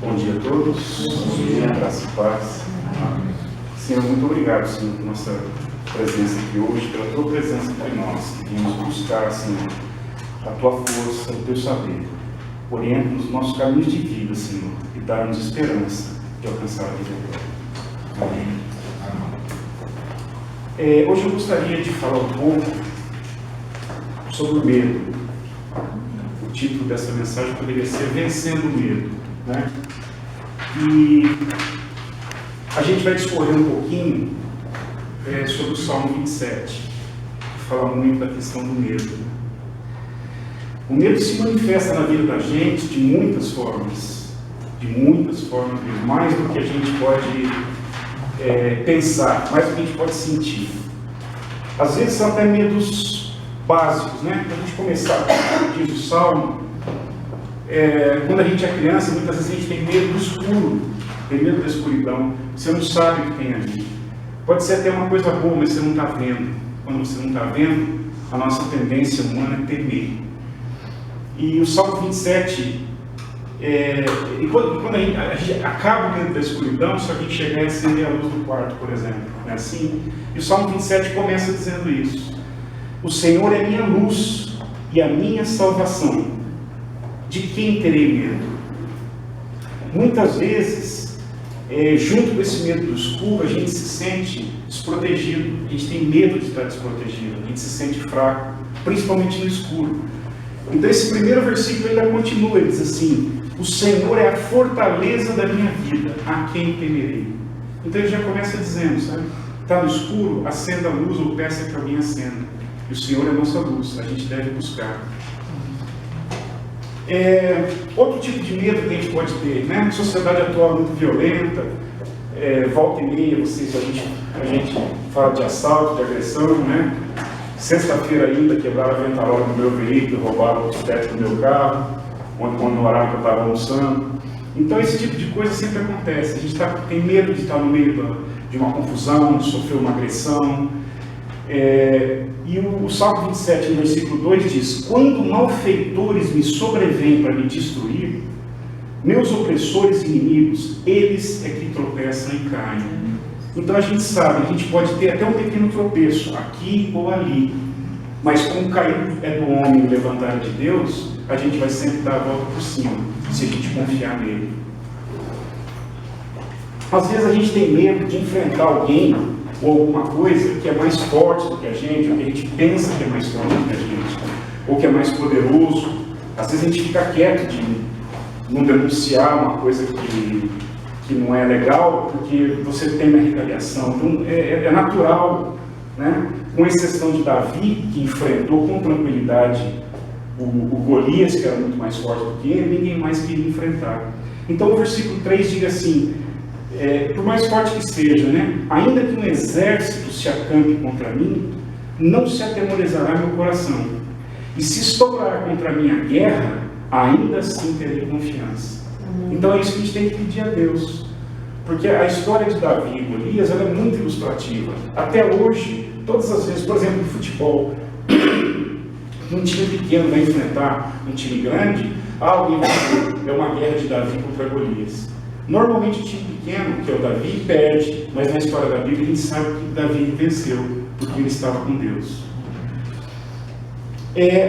Bom dia a todos. Bom dia, graça e paz. Senhor, muito obrigado, Senhor, por nossa presença aqui hoje, pela tua presença entre nós, que viemos buscar, Senhor, a tua força, o teu saber. Orienta-nos nos nossos caminhos de vida, Senhor, e dá-nos esperança de alcançar a vida eterna. Amém. Hoje eu gostaria de falar um pouco sobre o medo. O título dessa mensagem poderia ser Vencendo o Medo, né? E a gente vai discorrer um pouquinho sobre o Salmo 27, que fala muito da questão do medo. O medo se manifesta na vida da gente de muitas formas mesmo, mais do que a gente pode pensar, mais do que a gente pode sentir. Às vezes são até medos básicos, né? Para a gente começar, diz o Salmo, quando a gente é criança, muitas vezes a gente tem medo do escuro, tem medo da escuridão, você não sabe o que tem ali. Pode ser até uma coisa boa, mas você não está vendo. Quando você não está vendo, a nossa tendência humana é temer. E o Salmo 27, quando a gente acaba dentro da escuridão, só que a gente chegar e acender a luz do quarto, por exemplo, não é assim? E o Salmo 27 começa dizendo isso: o Senhor é minha luz e a minha salvação, de quem terei medo? Muitas vezes, junto com esse medo do escuro, a gente se sente desprotegido, a gente tem medo de estar desprotegido, a gente se sente fraco, principalmente no escuro. Então esse primeiro versículo ainda continua, ele diz assim: o Senhor é a fortaleza da minha vida, a quem temerei? Então ele já começa dizendo, sabe? Está no escuro, acenda a luz ou peça que alguém acenda. E o Senhor é a nossa luz, a gente deve buscar. Outro tipo de medo que a gente pode ter, né? A sociedade atual é muito violenta, volta e meia a gente fala de assalto, de agressão, né? Sexta-feira ainda quebraram a ventarola do meu veículo, roubaram o teto do meu carro, quando no horário que eu estava almoçando. Então esse tipo de coisa sempre acontece, a gente tem medo de estar no meio de uma confusão, de sofrer uma agressão. E o Salmo 27, no versículo 2 diz: quando malfeitores me sobrevêm para me destruir, meus opressores e inimigos, eles é que tropeçam e caem. Então a gente sabe, a gente pode ter até um pequeno tropeço, aqui ou ali, mas como cair é do homem e levantar de Deus, a gente vai sempre dar a volta por cima, se a gente confiar nele. Às vezes a gente tem medo de enfrentar alguém ou alguma coisa que é mais forte do que a gente, ou que a gente pensa que é mais forte do que a gente, ou que é mais poderoso. Às vezes a gente fica quieto de não denunciar uma coisa que não é legal, porque você teme a retaliação. Então é natural, né? Com exceção de Davi, que enfrentou com tranquilidade o Golias, que era muito mais forte do que ele, ninguém mais queria enfrentar. Então o versículo 3 diz assim: por mais forte que seja, né? Ainda que um exército se acampe contra mim, não se atemorizará meu coração. E se estourar contra mim a guerra, ainda assim terei confiança. Então é isso que a gente tem que pedir a Deus. Porque a história de Davi e Golias, ela é muito ilustrativa. Até hoje, todas as vezes, por exemplo, no futebol, um time pequeno vai enfrentar um time grande, alguém vai dizer, é uma guerra de Davi contra Golias. Normalmente o time pequeno, que é o Davi, perde, mas na história da Bíblia a gente sabe que Davi venceu, porque ele estava com Deus.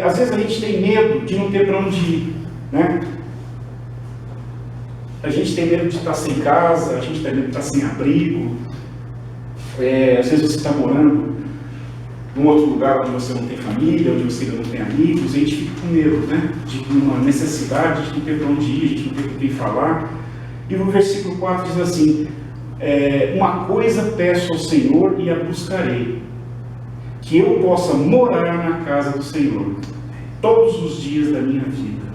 Às vezes a gente tem medo de não ter para onde ir, né? A gente tem medo de estar sem casa, a gente tem medo de estar sem abrigo. Às vezes você está morando num outro lugar onde você não tem família, onde você ainda não tem amigos, e a gente fica com medo, né? De uma necessidade de não ter para onde ir, a gente não tem com quem falar. E no versículo 4 diz assim: uma coisa peço ao Senhor e a buscarei, que eu possa morar na casa do Senhor todos os dias da minha vida,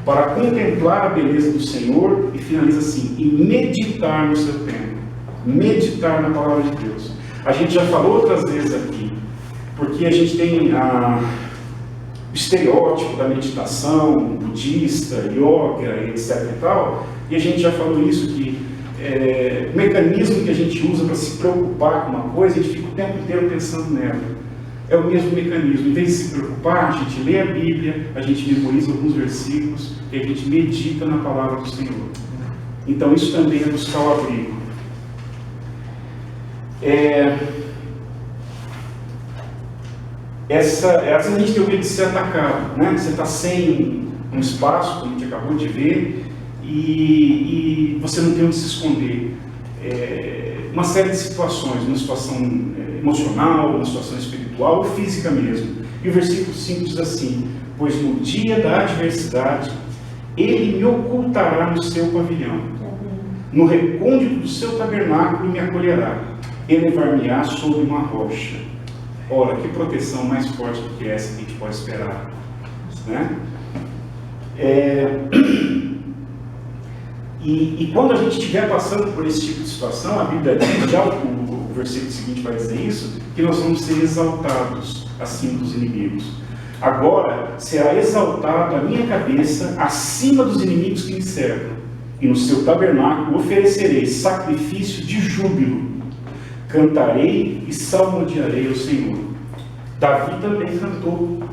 para contemplar a beleza do Senhor, e finaliza assim, e meditar no seu templo, meditar na palavra de Deus. A gente já falou outras vezes aqui, porque a gente tem o estereótipo da meditação budista, yoga, etc e tal, e a gente já falou isso, que o mecanismo que a gente usa para se preocupar com uma coisa, a gente fica o tempo inteiro pensando nela. É o mesmo mecanismo. Em vez de se preocupar, a gente lê a Bíblia, a gente memoriza alguns versículos e a gente medita na palavra do Senhor. Então isso também é buscar o abrigo. Às vezes a gente tem o medo de ser atacado, né? Você está sem um espaço, como a gente acabou de ver, e você não tem onde se esconder. Uma série de situações, uma situação emocional, uma situação espiritual ou física mesmo. E o versículo 5 diz assim: pois no dia da adversidade, ele me ocultará no seu pavilhão, no recôndito do seu tabernáculo me acolherá, elevar-me-á sobre uma rocha. Ora, que proteção mais forte do que essa que a gente pode esperar, né? E quando a gente estiver passando por esse tipo de situação, a Bíblia diz, já o versículo seguinte vai dizer isso, que nós vamos ser exaltados acima dos inimigos. Agora será exaltado a minha cabeça acima dos inimigos que me cercam, e no seu tabernáculo oferecerei sacrifício de júbilo, cantarei e salmodiarei ao Senhor. Davi também cantou,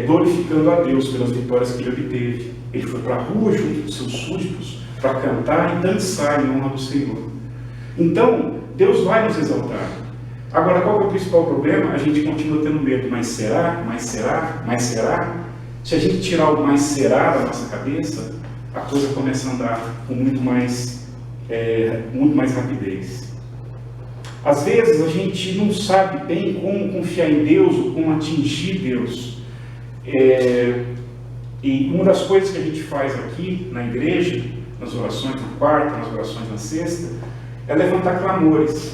glorificando a Deus pelas vitórias que ele obteve. Ele foi para a rua junto dos seus súditos para cantar e dançar em honra do Senhor. Então, Deus vai nos exaltar. Agora, qual é o principal problema? A gente continua tendo medo. Mas será? Mas será? Mas será? Se a gente tirar o mais será da nossa cabeça, a coisa começa a andar com muito mais rapidez. Às vezes a gente não sabe bem como confiar em Deus ou como atingir Deus. E uma das coisas que a gente faz aqui na igreja, nas orações na quarta, nas orações na sexta, é levantar clamores.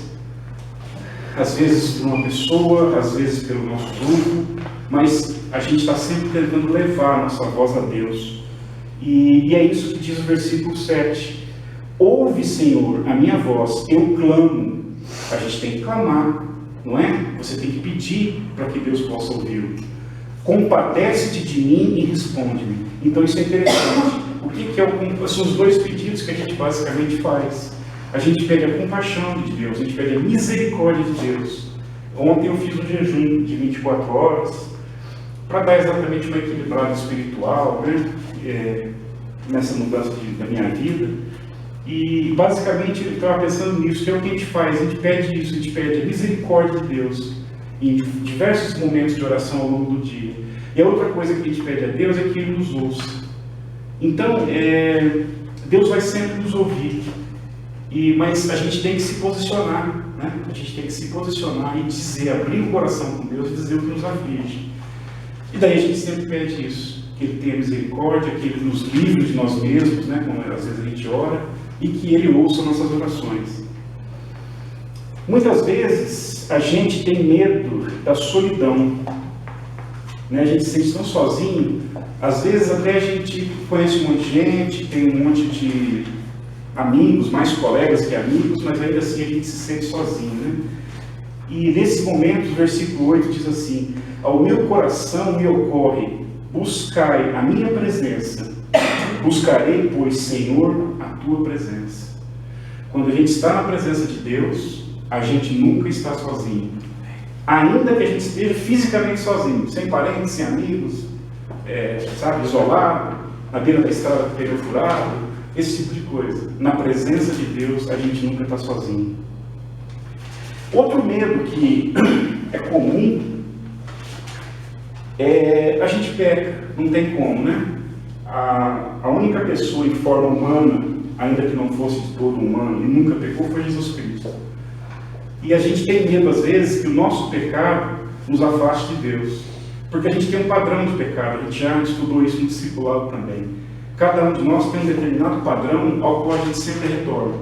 Às vezes por uma pessoa, às vezes pelo nosso grupo, mas a gente está sempre tentando levar a nossa voz a Deus. E é isso que diz o versículo 7. Ouve, Senhor, a minha voz, eu clamo. A gente tem que clamar, não é? Você tem que pedir para que Deus possa ouvi-lo. Compadece-te de mim e responde-me. Então isso é interessante. O que são os dois pedidos que a gente basicamente faz? A gente pede a compaixão de Deus, a gente pede a misericórdia de Deus. Ontem eu fiz um jejum de 24 horas para dar exatamente uma equilibrada espiritual, né? Nessa mudança da minha vida. E basicamente eu estava pensando nisso, que é o que a gente faz, a gente pede isso, a gente pede a misericórdia de Deus em diversos momentos de oração ao longo do dia. E a outra coisa que a gente pede a Deus é que Ele nos ouça. Então, Deus vai sempre nos ouvir, mas a gente tem que se posicionar, né? A gente tem que se posicionar e dizer, abrir o coração com Deus e dizer o que nos aflige. E daí a gente sempre pede isso, que Ele tenha misericórdia, que Ele nos livre de nós mesmos, né? Como às vezes a gente ora, e que Ele ouça nossas orações. Muitas vezes a gente tem medo da solidão, né? A gente se sente tão sozinho. Às vezes até a gente conhece um monte de gente, tem um monte de amigos, mais colegas que amigos, mas ainda assim a gente se sente sozinho, né? E nesse momento o versículo 8 diz assim: ao meu coração me ocorre, buscai a minha presença, buscarei, pois, Senhor, a tua presença. Quando a gente está na presença de Deus, a gente nunca está sozinho. Ainda que a gente esteja fisicamente sozinho, sem parentes, sem amigos, isolado, na beira da estrada com pneu furado, esse tipo de coisa. Na presença de Deus, a gente nunca está sozinho. Outro medo que é comum a gente peca, não tem como, né? A única pessoa em forma humana, ainda que não fosse de todo humano, e nunca pecou, foi Jesus Cristo. E a gente tem medo, às vezes, que o nosso pecado nos afaste de Deus. Porque a gente tem um padrão de pecado, a gente já estudou isso no discipulado também. Cada um de nós tem um determinado padrão ao qual a gente sempre retorna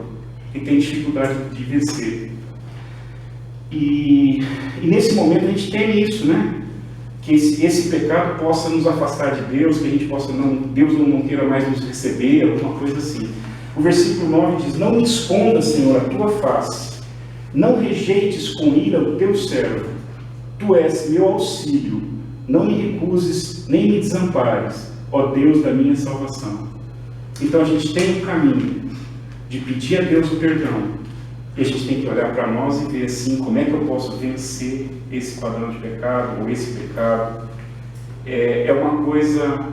e tem dificuldade de vencer. E nesse momento a gente tem isso, né? Que esse pecado possa nos afastar de Deus, que a gente possa Deus não queira mais nos receber, alguma coisa assim. O versículo 9 diz: não me esconda, Senhor, a tua face, não rejeites com ira o teu servo, tu és meu auxílio, não me recuses, nem me desampares, ó Deus da minha salvação. Então a gente tem o caminho de pedir a Deus o perdão, e a gente tem que olhar para nós e ver assim, como é que eu posso vencer esse padrão de pecado, ou esse pecado. É uma coisa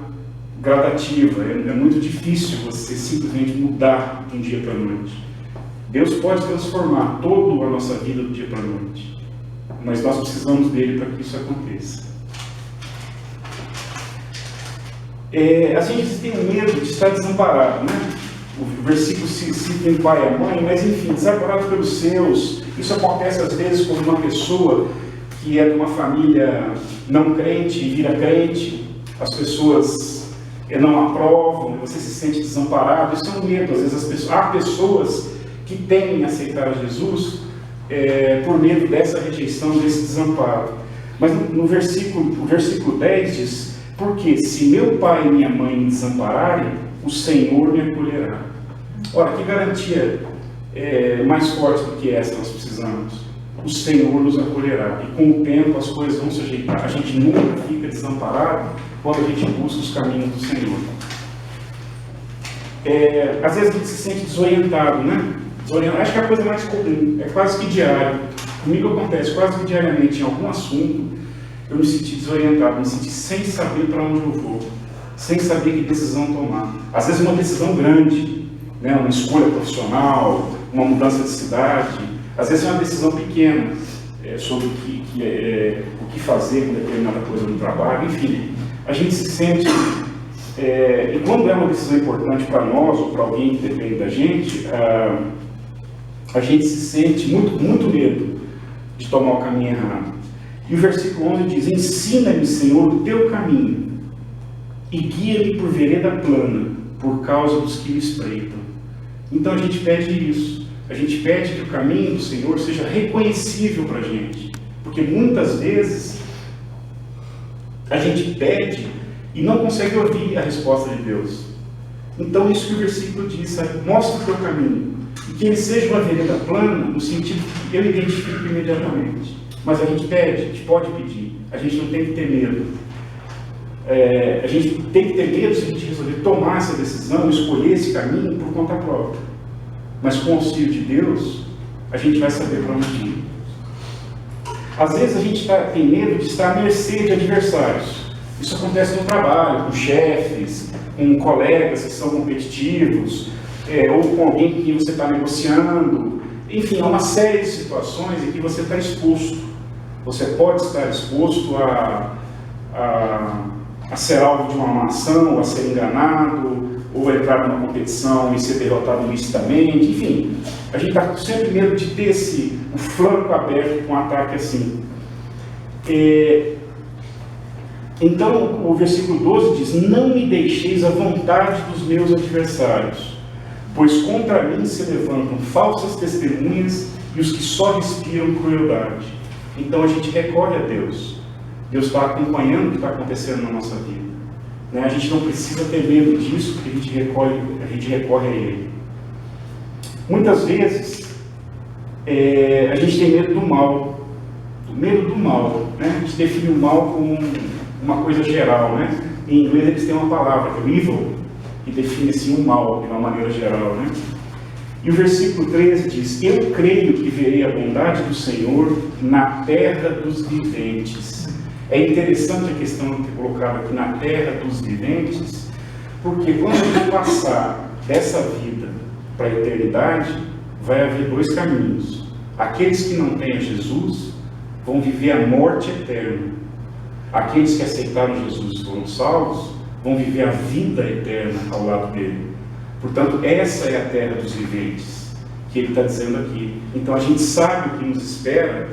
gradativa, é muito difícil você simplesmente mudar de um dia para a noite. Deus pode transformar toda a nossa vida do dia para a noite, mas nós precisamos dele para que isso aconteça. A gente tem medo de estar desamparado, né? O versículo cita em pai e a mãe, mas enfim, desamparado pelos seus. Isso acontece às vezes quando uma pessoa que é de uma família não crente e vira crente, as pessoas não aprovam, você se sente desamparado. Isso é um medo. Às vezes há pessoas que temem aceitar Jesus por medo dessa rejeição, desse desamparo. Mas o versículo 10 diz: porque se meu pai e minha mãe me desampararem, o Senhor me acolherá. Ora, que garantia mais forte do que essa nós precisamos? O Senhor nos acolherá, e com o tempo as coisas vão se ajeitar. A gente nunca fica desamparado quando a gente busca os caminhos do Senhor. Às vezes a gente se sente desorientado, né? Acho que é a coisa mais comum, é quase que diário. Comigo acontece quase que diariamente em algum assunto, eu me senti desorientado, me senti sem saber para onde eu vou, sem saber que decisão tomar. Às vezes uma decisão grande, né? Uma escolha profissional, uma mudança de cidade. Às vezes é uma decisão pequena, sobre o que fazer com determinada coisa no trabalho, enfim. A gente se sente, e quando é uma decisão importante para nós ou para alguém que depende da gente, a gente se sente muito medo de tomar o caminho errado. E o versículo 11 diz: ensina-me, Senhor, o teu caminho, e guia-me por vereda plana, por causa dos que me espreitam. Então a gente pede isso. A gente pede que o caminho do Senhor seja reconhecível para a gente. Porque muitas vezes a gente pede e não consegue ouvir a resposta de Deus. Então isso que o versículo diz, sabe? Mostra o teu caminho. E que ele seja uma vereda plana, no sentido que eu identifico imediatamente. Mas a gente pede, a gente pode pedir. A gente não tem que ter medo. A gente tem que ter medo se a gente resolver tomar essa decisão, escolher esse caminho por conta própria. Mas com o auxílio de Deus, a gente vai saber para onde ir. Às vezes a gente tem medo de estar à mercê de adversários. Isso acontece no trabalho, com chefes, com colegas que são competitivos, ou com alguém que você está negociando. Enfim, há uma série de situações em que você está exposto. Você pode estar exposto a ser alvo de uma má ação, a ser enganado, ou entrar numa competição e ser derrotado ilicitamente, enfim. A gente está sempre medo de ter o flanco aberto com um ataque assim. Então, o versículo 12 diz: não me deixeis à vontade dos meus adversários, pois contra mim se levantam falsas testemunhas e os que só respiram crueldade. Então a gente recorre a Deus. Deus está acompanhando o que está acontecendo na nossa vida. A gente não precisa ter medo disso, porque a gente recorre a Ele. Muitas vezes, a gente tem medo do mal. Medo do mal. Né? A gente define o mal como uma coisa geral. Né? Em inglês eles têm uma palavra, que é evil, que define assim, o mal, de uma maneira geral. Né? E o versículo 13 diz: eu creio que verei a bondade do Senhor na terra dos viventes. É interessante a questão de ter colocado aqui na terra dos viventes, porque quando a gente passar dessa vida para a eternidade, vai haver dois caminhos. Aqueles que não têm a Jesus vão viver a morte eterna. Aqueles que aceitaram Jesus e foram salvos vão viver a vida eterna ao lado dele. Portanto, essa é a terra dos viventes, que ele está dizendo aqui. Então a gente sabe o que nos espera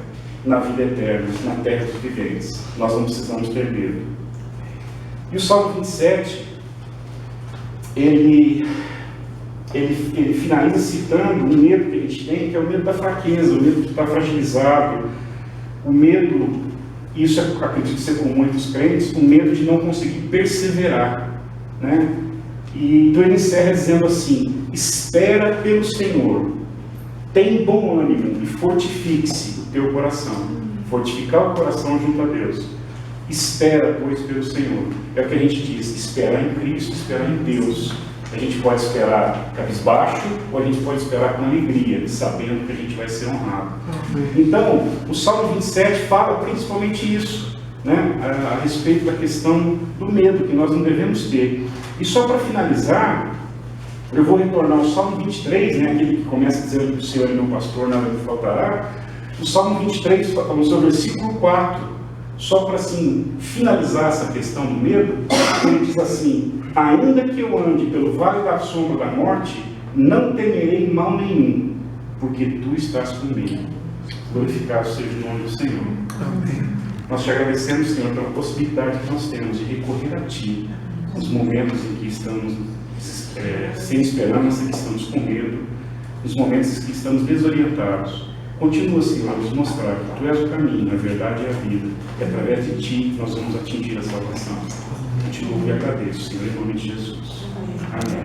na vida eterna, na terra dos viventes. Nós não precisamos ter medo. E o Salmo 27, ele finaliza citando o medo que a gente tem, que é o medo da fraqueza, o medo de estar fragilizado, o medo, isso acredito ser com muitos crentes, o medo de não conseguir perseverar, né? E então ele encerra dizendo assim: espera pelo Senhor, tem bom ânimo e fortifique-se o teu coração. Fortificar o coração junto a Deus. Espera, pois, pelo Senhor. É o que a gente diz: esperar em Cristo, esperar em Deus. A gente pode esperar cabisbaixo, ou a gente pode esperar com alegria, sabendo que a gente vai ser honrado. Então, o Salmo 27 fala principalmente isso. né, a respeito da questão do medo, que nós não devemos ter. E só para finalizar, eu vou retornar ao Salmo 23, né, aquele que começa dizendo que o Senhor é meu pastor, nada me faltará. O Salmo 23 falamos sobre o versículo 4, só para assim, finalizar essa questão do medo, ele diz assim: ainda que eu ande pelo vale da sombra da morte, não temerei mal nenhum, porque tu estás comigo. Glorificado seja o nome do Senhor. Amém. Nós te agradecemos, Senhor, pela possibilidade que nós temos de recorrer a Ti nos momentos em que estamos sem esperança, que estamos com medo, nos momentos em que estamos desorientados. Continua, Senhor, a nos mostrar que Tu és o caminho, a verdade e a vida, e através de Ti nós vamos atingir a salvação. Eu te louvo e agradeço, Senhor, em nome de Jesus. Amém.